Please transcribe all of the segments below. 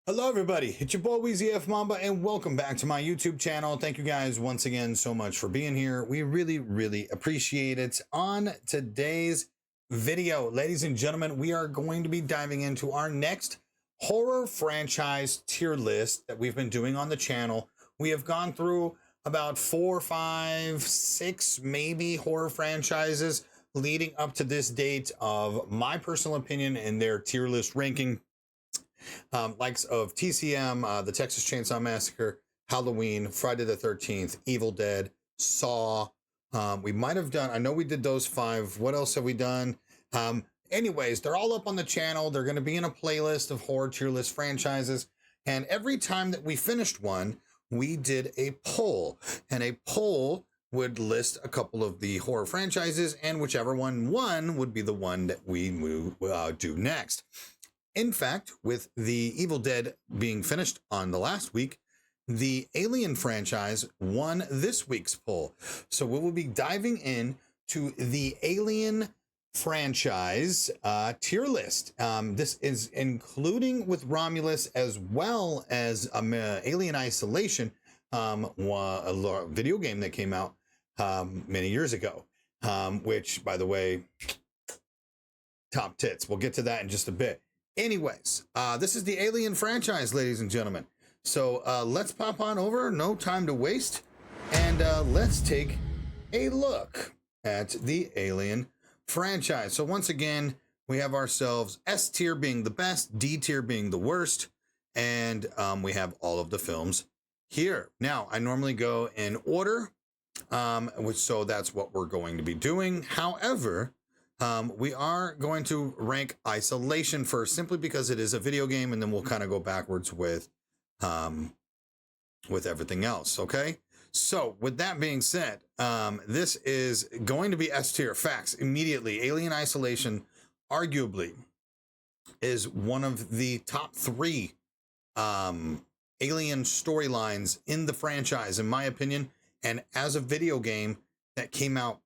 Hello everybody, it's your boy WEEZYFMAMBA and welcome back to my YouTube channel. Thank you guys once again so much for being here. We really appreciate it. On today's video, ladies and gentlemen, we are going to be diving into our next horror franchise tier list that we've been doing on the channel. We have gone through about 4, 5, 6 maybe horror franchises leading up to this date of my personal opinion and their tier list ranking. Likes of TCM, the Texas Chainsaw Massacre, Halloween, Friday the 13th, Evil Dead, Saw. We might have done, I know we did those 5. What else have we done? Anyways, they're all up on the channel. They're going to be in a playlist of horror tier list franchises. And every time that we finished one, we did a poll. And a poll would list a couple of the horror franchises, and whichever one won would be the one that we do next. In fact, with the Evil Dead being finished on the last week, the Alien franchise won this week's poll. So we will be diving in to the Alien franchise tier list. This is including with Romulus as well as Alien Isolation, a video game that came out many years ago, which, by the way, top tits. We'll get to that in just a bit. Anyways, this is the Alien franchise, ladies and gentlemen. So let's pop on over, no time to waste, and let's take a look at the Alien franchise. So once again, we have ourselves S tier being the best, D tier being the worst, and we have all of the films here. Now, I normally go in order, so that's what we're going to be doing. However, we are going to rank Isolation first, simply because it is a video game, and then we'll kind of go backwards with everything else. Okay. So with that being said, this is going to be S tier. Facts immediately. Alien Isolation arguably is one of the top 3 Alien storylines in the franchise, in my opinion. And as a video game that came out,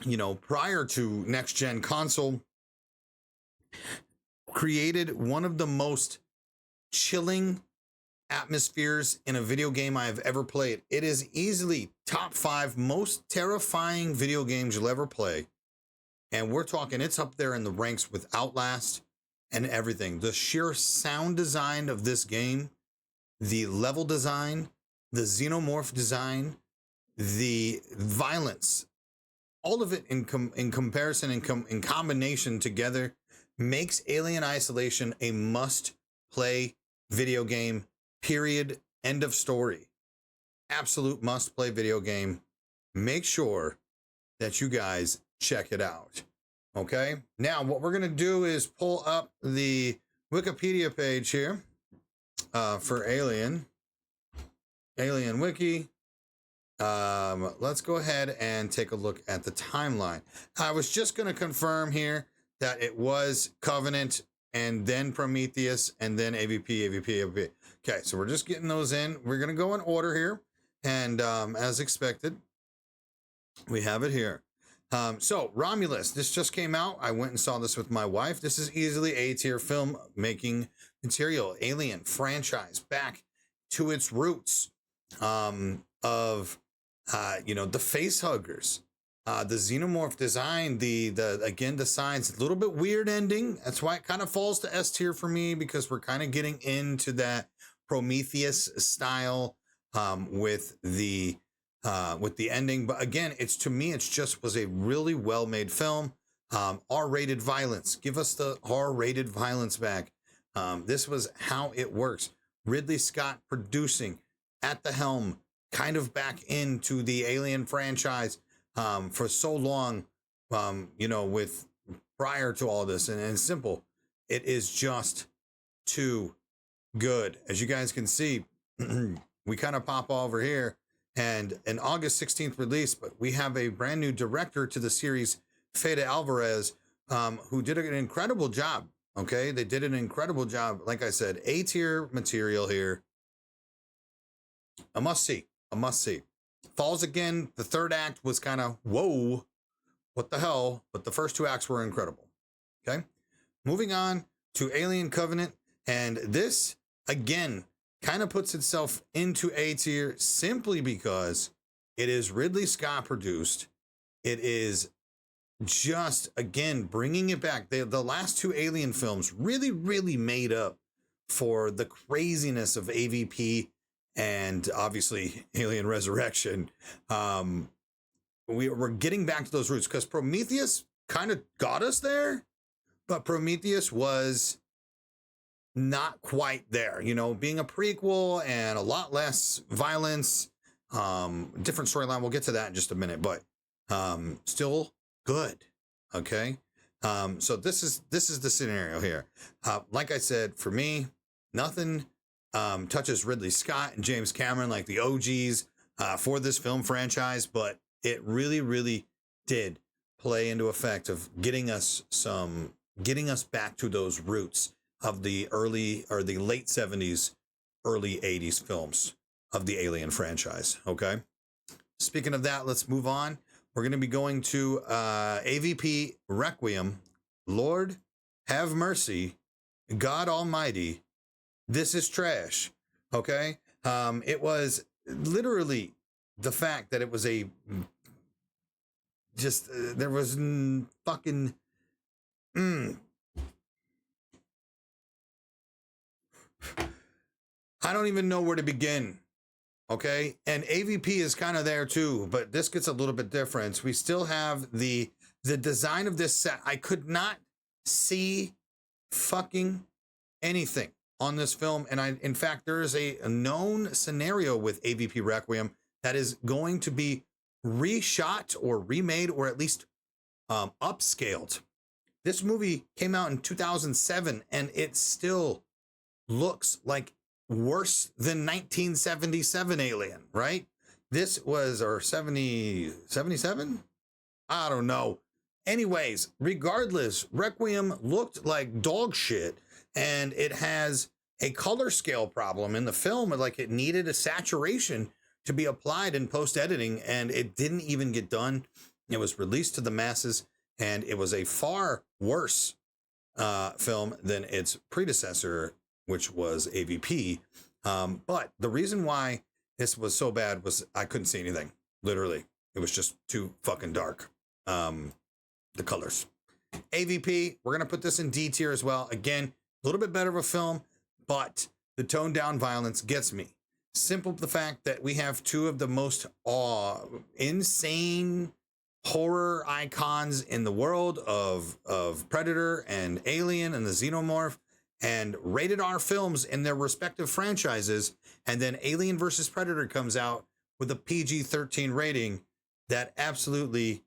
you know, prior to next gen console, created one of the most chilling atmospheres in a video game I have ever played. It is easily top 5 most terrifying video games you'll ever play. And we're talking, it's up there in the ranks with Outlast and everything. The sheer sound design of this game, the level design, the xenomorph design, the violence, all of it in comparison and in combination together makes Alien Isolation a must-play video game, period, end of story. Absolute must-play video game. Make sure that you guys check it out. Okay? Now, what we're going to do is pull up the Wikipedia page here for Alien Wiki. Let's go ahead and take a look at the timeline. I was just going to confirm here that it was Covenant and then Prometheus and then AVP. Okay, so we're just getting those in. We're going to go in order here. And as expected, we have it here. So Romulus, this just came out. I went and saw this with my wife. This is easily A tier film making material. Alien franchise back to its roots of you know, the face huggers, the xenomorph design, again, the science, a little bit weird ending. That's why it kind of falls to S tier for me, because we're kind of getting into that Prometheus style with the ending. But again, to me, it's just was a really well-made film. R-rated violence. Give us the R-rated violence back. This was how it works. Ridley Scott producing at the helm, kind of back into the Alien franchise for so long, you know, with prior to all this. And simple, it is just too good. As you guys can see, we kind of pop over here, and an August 16th release, but we have a brand new director to the series, Fede Alvarez, who did an incredible job. Okay, they did an incredible job. Like I said, A tier material here. A must see. A must see. Falls again. The third act was kind of, whoa, what the hell? But the first 2 acts were incredible. Okay. Moving on to Alien Covenant. And this again, kind of puts itself into A tier simply because it is Ridley Scott produced. It is just, again, bringing it back. The last two Alien films really, really made up for the craziness of AVP and obviously Alien Resurrection. We're getting back to those roots because Prometheus kind of got us there, but Prometheus was not quite there, you know, being a prequel and a lot less violence, different storyline. We'll get to that in just a minute, but still good. Okay. So this is the scenario here. Like I said, for me, nothing touches Ridley Scott and James Cameron like the OGs for this film franchise, but it really, really did play into effect of getting us back to those roots of the early or the late 70s, early 80s films of the Alien franchise. Okay. Speaking of that, let's move on. We're going to be going to AVP Requiem. Lord have mercy, God Almighty, this is trash. Okay. It was literally the fact that it was there was fucking I don't even know where to begin. Okay. And AVP is kind of there too, but this gets a little bit different. We still have the design of this set. I could not see fucking anything on this film. And in fact, there is a known scenario with AVP Requiem that is going to be reshot or remade or at least upscaled. This movie came out in 2007 and it still looks like worse than 1977 Alien, right? This was, or 77? I don't know. Anyways, regardless, Requiem looked like dog shit, and it has a color scale problem in the film. Like, it needed a saturation to be applied in post-editing, and it didn't even get done. It was released to the masses, and it was a far worse film than its predecessor, which was AVP. But the reason why this was so bad was I couldn't see anything. Literally, it was just too fucking dark. The colors. AVP, we're going to put this in D tier as well. Again, a little bit better of a film, but the toned down violence gets me. Simple the fact that we have two of the most insane horror icons in the world of Predator and Alien and the Xenomorph, and rated R films in their respective franchises, and then Alien versus Predator comes out with a PG-13 rating that absolutely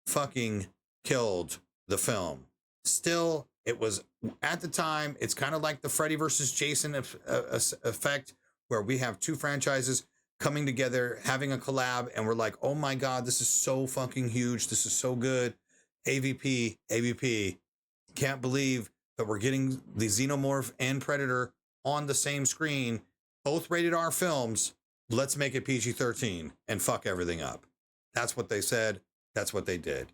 fucking killed the film. Still, it was, at the time, it's kind of like the Freddy versus Jason effect, where we have two franchises coming together, having a collab, and we're like, oh my God, this is so fucking huge. This is so good. AVP, can't believe that we're getting the Xenomorph and Predator on the same screen, both rated R films. Let's make it PG-13 and fuck everything up. That's what they said. That's what they did.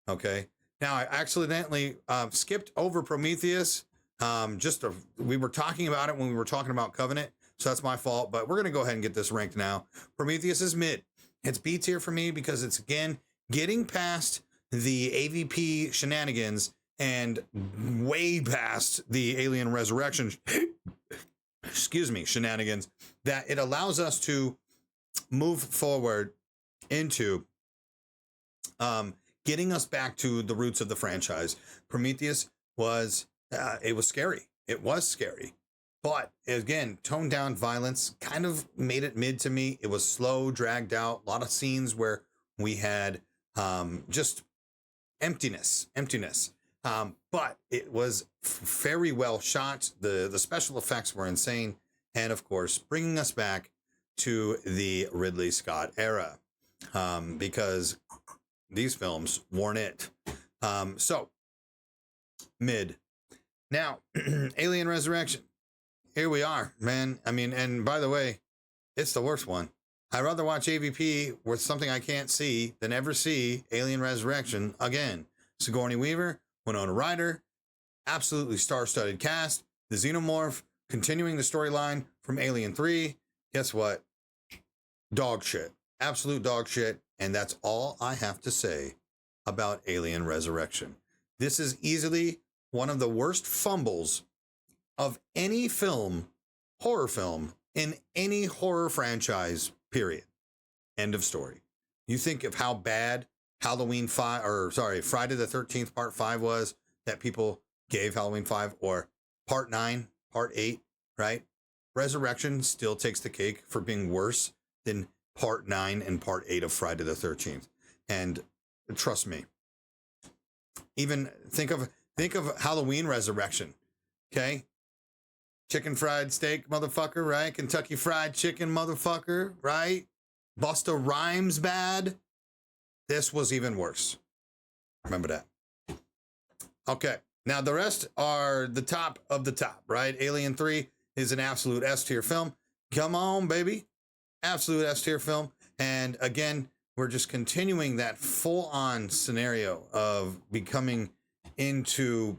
Okay. Now, I accidentally skipped over Prometheus. We were talking about it when we were talking about Covenant, so that's my fault, but we're going to go ahead and get this ranked now. Prometheus is mid. It's B tier for me because it's, again, getting past the AVP shenanigans and way past the Alien Resurrection, shenanigans, that it allows us to move forward into getting us back to the roots of the franchise. Prometheus was, it was scary. It was scary. But again, toned down violence kind of made it mid to me. It was slow, dragged out, a lot of scenes where we had just emptiness. But it was very well shot. The special effects were insane. And of course, bringing us back to the Ridley Scott era, because these films weren't it. So mid. Now, Alien Resurrection. Here we are, man. I mean, and by the way, it's the worst one. I'd rather watch AVP with something I can't see than ever see Alien Resurrection again. Sigourney Weaver, Winona Ryder, absolutely star-studded cast. The Xenomorph continuing the storyline from Alien 3, guess what? Dog shit. Absolute dog shit. And that's all I have to say about Alien Resurrection. This is easily one of the worst fumbles of any film, horror film, in any horror franchise, period. End of story. You think of how bad Friday the 13th part 5 was that people gave Halloween 5, or part 9, part 8, right? Resurrection still takes the cake for being worse than part 9 and part 8 of Friday the 13th. And trust me, even think of Halloween Resurrection, okay? Chicken fried steak, motherfucker, right? Kentucky fried chicken, motherfucker, right? Busta Rhymes bad. This was even worse. Remember that. Okay, now the rest are the top of the top, right? Alien 3 is an absolute S-tier film. Come on, baby. Absolute S-tier film. And again, we're just continuing that full-on scenario of becoming into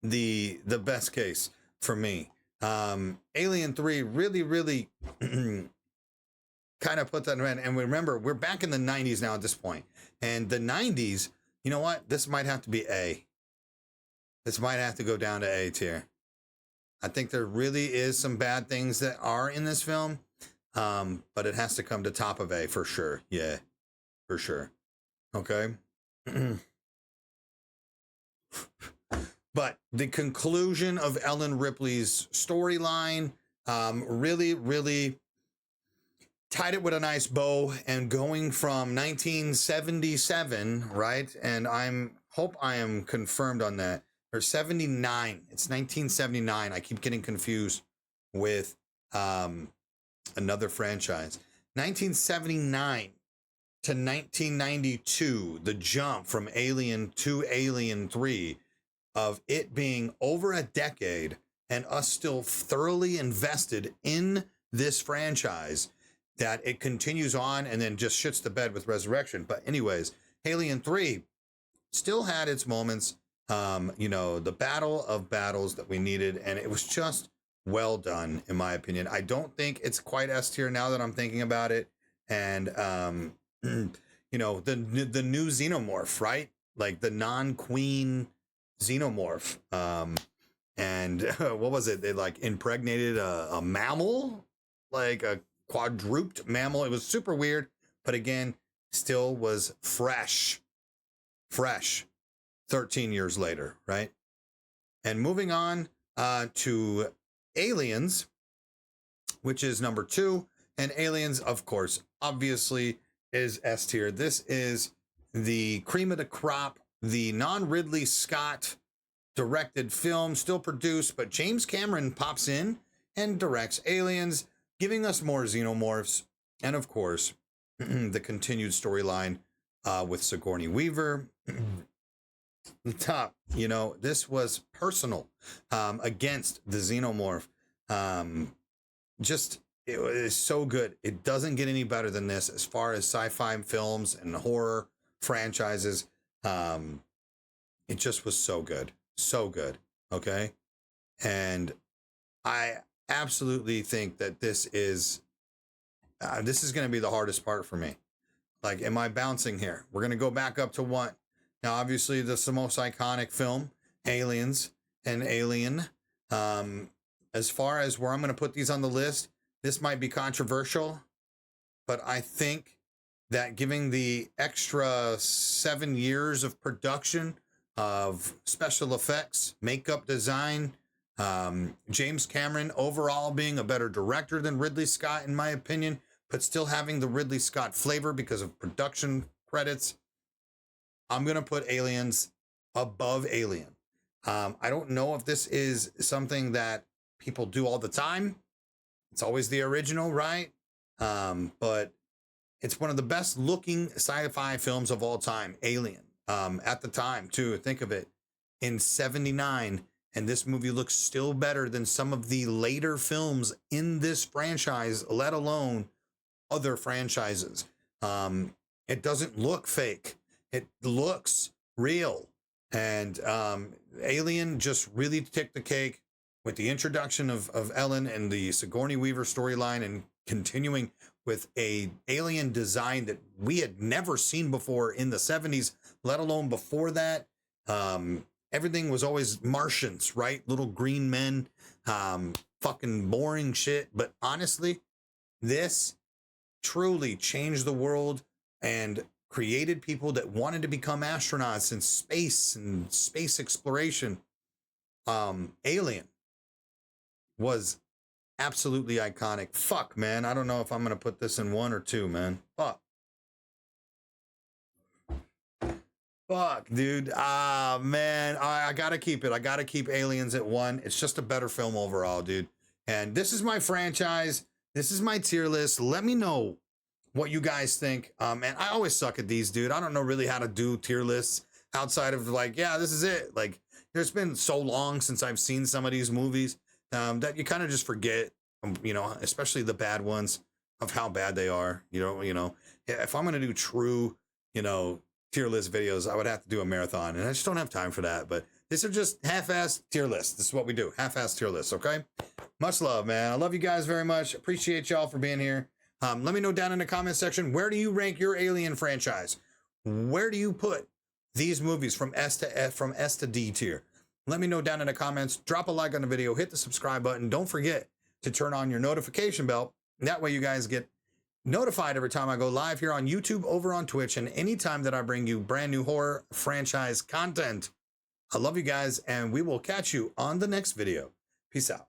the best case for me. Alien 3 really kind of put that in. And remember, we're back in the 90s now at this point. And the 90s, you know what? This might have to be A. This might have to go down to A tier. I think there really is some bad things that are in this film. But it has to come to top of A for sure. Yeah, for sure. Okay. But the conclusion of Ellen Ripley's storyline really tied it with a nice bow, and going from 1977, right? And hope I am confirmed on that. Or 79. It's 1979. I keep getting confused with another franchise. 1979 to 1992, the jump from Alien to Alien 3, of it being over a decade and us still thoroughly invested in this franchise, that it continues on and then just shits the bed with Resurrection. But anyways, Alien 3 still had its moments, the battle of battles that we needed, and it was just well done, in my opinion. I don't think it's quite S tier now that I'm thinking about it. And the new xenomorph, right? Like the non-queen xenomorph. And what was it? They like impregnated a mammal, like a quadruped mammal. It was super weird, but again, still was fresh 13 years later, right? And moving on to Aliens, which is number 2. And Aliens, of course, obviously is S tier. This is the cream of the crop, the non-Ridley Scott directed film, still produced, but James Cameron pops in and directs Aliens, giving us more xenomorphs, and of course, the continued storyline with Sigourney Weaver. The top, this was personal against the xenomorph. It is so good. It doesn't get any better than this as far as sci-fi films and horror franchises. It just was so good. So good. Okay. And I absolutely think that this is going to be the hardest part for me. Like, am I bouncing here? We're going to go back up to 1. Now, obviously, this is the most iconic film, Aliens and Alien. As far as where I'm going to put these on the list, this might be controversial, but I think that giving the extra 7 years of production of special effects, makeup design, James Cameron overall being a better director than Ridley Scott, in my opinion, but still having the Ridley Scott flavor because of production credits, I'm going to put Aliens above Alien. I don't know if this is something that people do all the time. It's always the original, right? But it's one of the best looking sci-fi films of all time, Alien. At the time, too, think of it, in 79, and this movie looks still better than some of the later films in this franchise, let alone other franchises. It doesn't look fake. It looks real. And Alien just really took the cake with the introduction of Ellen and the Sigourney Weaver storyline, and continuing with a alien design that we had never seen before in the 70s, let alone before that. Everything was always Martians, right? Little green men, fucking boring shit. But honestly, this truly changed the world and created people that wanted to become astronauts in space and space exploration. Alien was absolutely iconic. Fuck, man. I don't know if I'm going to put this in 1 or 2, man. Fuck, dude. Ah, man. I gotta keep it. I gotta keep Aliens at 1. It's just a better film overall, dude. And this is my franchise. This is my tier list. Let me know what you guys think. And I always suck at these, dude. I don't know really how to do tier lists outside of like, yeah, this is it. Like, there's been so long since I've seen some of these movies that you kind of just forget, you know, especially the bad ones, of how bad they are. You know, if I'm gonna do true, you know, tier list videos, I would have to do a marathon, and I just don't have time for that. But these are just half-ass tier lists. This is what we do, half-ass tier lists. Okay, much love, man. I love you guys very much. Appreciate y'all for being here. Let me know down in the comment section, where do you rank your Alien franchise? Where do you put these movies from S to F, from S to D tier? Let me know down in the comments. Drop a like on the video, hit the subscribe button. Don't forget to turn on your notification bell. That way you guys get notified every time I go live here on YouTube, over on Twitch, and anytime that I bring you brand new horror franchise content. I love you guys, and we will catch you on the next video. Peace out.